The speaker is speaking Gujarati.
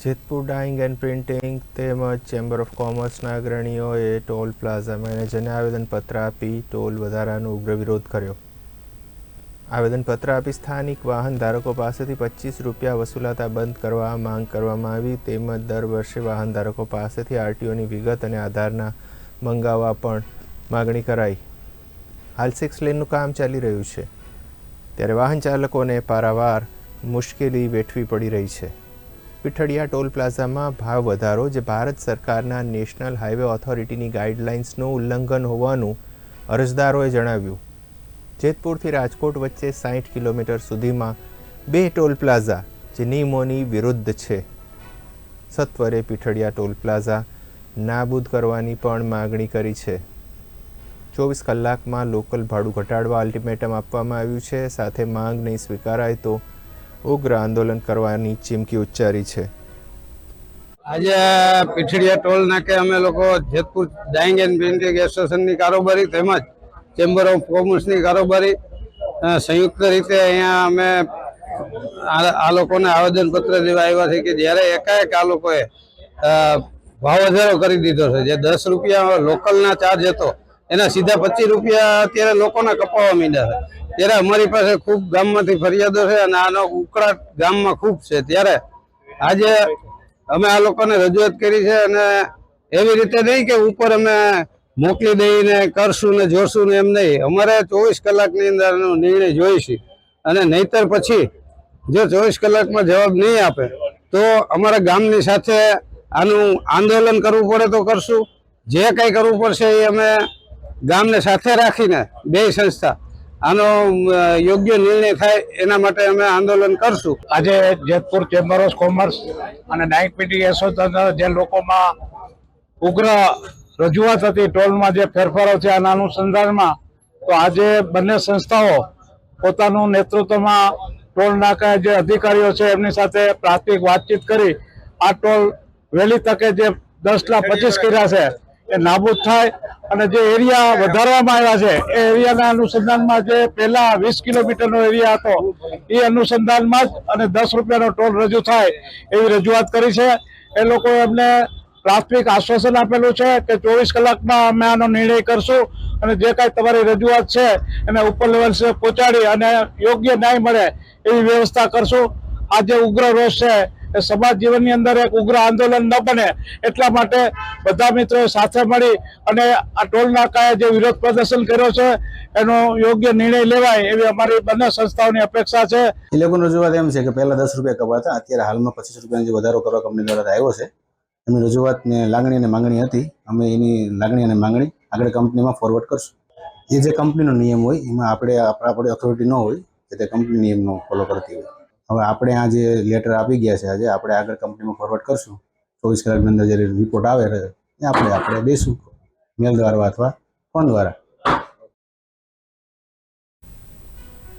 જેતપુર ડાઇંગ એન્ડ પ્રિન્ટિંગ તેમજ ચેમ્બર ઓફ કોમર્સના અગ્રણીઓએ ટોલ પ્લાઝા મેનેજરને આવેદનપત્ર આપી ટોલ વધારાનો ઉગ્ર વિરોધ કર્યો. આવેદનપત્ર આપી સ્થાનિક વાહન ધારકો પાસેથી 25 રૂપિયા વસૂલાતા બંધ કરવા માંગ કરવામાં આવી તેમજ દર વર્ષે વાહન ધારકો પાસેથી આરટીઓની વિગત અને આધારના મંગાવવા પણ માગણી કરાઈ. હાલ 6 લેનનું કામ ચાલી રહ્યું છે ત્યારે વાહન ચાલકોને પારાવાર મુશ્કેલી વેઠવી પડી રહી છે. પીઠડિયા ટોલ પ્લાઝામાં ભાવ વધારો જે ભારત સરકારના નેશનલ હાઈવે ઓથોરિટીની ગાઈડલાઇન્સનું ઉલ્લંઘન હોવાનું અરજદારોએ જણાવ્યું. જેતપુરથી રાજકોટ વચ્ચે 60 કિલોમીટર સુધીમાં 2 ટોલ પ્લાઝા જે નિયમોની વિરુદ્ધ છે. સત્વરે પીઠડિયા ટોલ પ્લાઝા નાબૂદ કરવાની પણ માગણી કરી છે. 24 કલાકમાં લોકલ ભાડું ઘટાડવા અલ્ટિમેટમ આપવામાં આવ્યું છે. સાથે માંગ નહીં સ્વીકારાય તો ઉગ્ર આંદોલન કરવાની ચીમકી ઉચ્ચારી છે. આજે પીઠડિયા ટોલ નાકે અમે લોકો જેતપુર ડાઇંગ એન્ડ પ્રિન્ટિંગ એસોસિએશનની કારોબારી તેમજ ચેમ્બર ઓફ કોમર્સની કારોબારી સંયુક્ત રીતે અહીંયા અમે આ લોકોને આવેદનપત્ર દેવા આવ્યા છે કે જ્યારે એકાએક આ લોકોએ ભાવ વધારો કરી દીધો છે. જે 10 રૂપિયા લોકલના ચાર્જ હતો એના સીધા 25 રૂપિયા અત્યારે લોકોના કપાવવા માંડ્યા છે. ત્યારે અમારી પાસે ખૂબ ગામમાંથી ફરિયાદો છે અને આનો ઉકળાટ ગામમાં ખૂબ છે. ત્યારે આજે અમે આ લોકોને રજૂઆત કરી છે અને એવી રીતે નહીં કે ઉપર અમે મોકલી દઈને કરશું ને જોશું ને એમ નહીં. અમારે 24 કલાકની અંદરનો નિર્ણય જોઈશે અને નહીતર પછી જો 24 કલાકમાં જવાબ નહીં આપે તો અમારા ગામની સાથે આનું આંદોલન કરવું પડે તો કરશું. જે કંઈ કરવું પડશે એ અમે ગામને સાથે રાખીને બે સંસ્થા આનો યોગ્ય નિર્ણય થાય એના માટે અમે આંદોલન કરશું. આજે જેતપુર ચેમ્બર ઓફ કોમર્સ અને ડાઇંગ પ્રિન્ટિંગ એસોસિએશન જે લોકોમાં ઉગ્ર રજૂઆત હતી ટોલમાં જે ફેરફારો છે આના અનુસંધાનમાં તો આજે બંને સંસ્થાઓ પોતાનું નેતૃત્વમાં ટોલ નાકા જે અધિકારીઓ છે એમની સાથે પ્રાથમિક વાતચીત કરી આ ટોલ વહેલી તકે જે 10,25,000 કર્યા છે એ નાબૂદ થાય અને જે એરિયા વધારવામાં આવ્યા છે એ એરિયાના અનુસંધાનમાં જે પહેલા 20 કિલોમીટરનો એરિયા હતો એ અનુસંધાનમાં જ અને 10 રૂપિયાનો ટોલ રજૂ થાય એવી રજૂઆત કરી છે. એ લોકો એમને પ્રાથમિક આશ્વાસન આપેલું છે કે 24 કલાકમાં અમે આનો નિર્ણય કરશું અને જે કાંઈ તમારી રજૂઆત છે એને ઉપર લેવલ સુધી પહોંચાડી અને યોગ્ય ન્યાય મળે એવી વ્યવસ્થા કરશું. આ જે ઉગ્ર રોષ છે એ સમાજ જીવનની અંદર એક ઉગ્ર આંદોલન ન બને એટલા માટે બધા મિત્રોએ સાથે મળી અને આ ટોલ નાકાએ જે વિરોધ પ્રદર્શન કર્યો છે એનો યોગ્ય નિર્ણય લેવાય એવી અમારી બંને સંસ્થાઓની અપેક્ષા છે. એ લોકોની રજૂઆત એમ છે કે પહેલા 10 રૂપિયા કપાતા અત્યારે હાલમાં 25 રૂપિયાનો જે વધારો કરવા કંપની દ્વારા આવ્યો છે એમની રજૂઆતને લાગણી અને માંગણી હતી. અમે એની લાગણી અને માંગણી આગળ કંપનીમાં ફોરવર્ડ કરશું. એ જે કંપનીનો નિયમ હોય એમાં આપણે ઓથોરિટી ન હોય કે તે કંપની નિયમનો ફોલો કરતી હોય. હવે આપણે આ જે લેટર આપી ગયા છે આજે આપણે આગળ કંપનીમાં ફોરવર્ડ કરશું. 24 કલાકની અંદર જે રિપોર્ટ આવે એ આપણે દઈશું મેલ દ્વારા અથવા ફોન દ્વારા.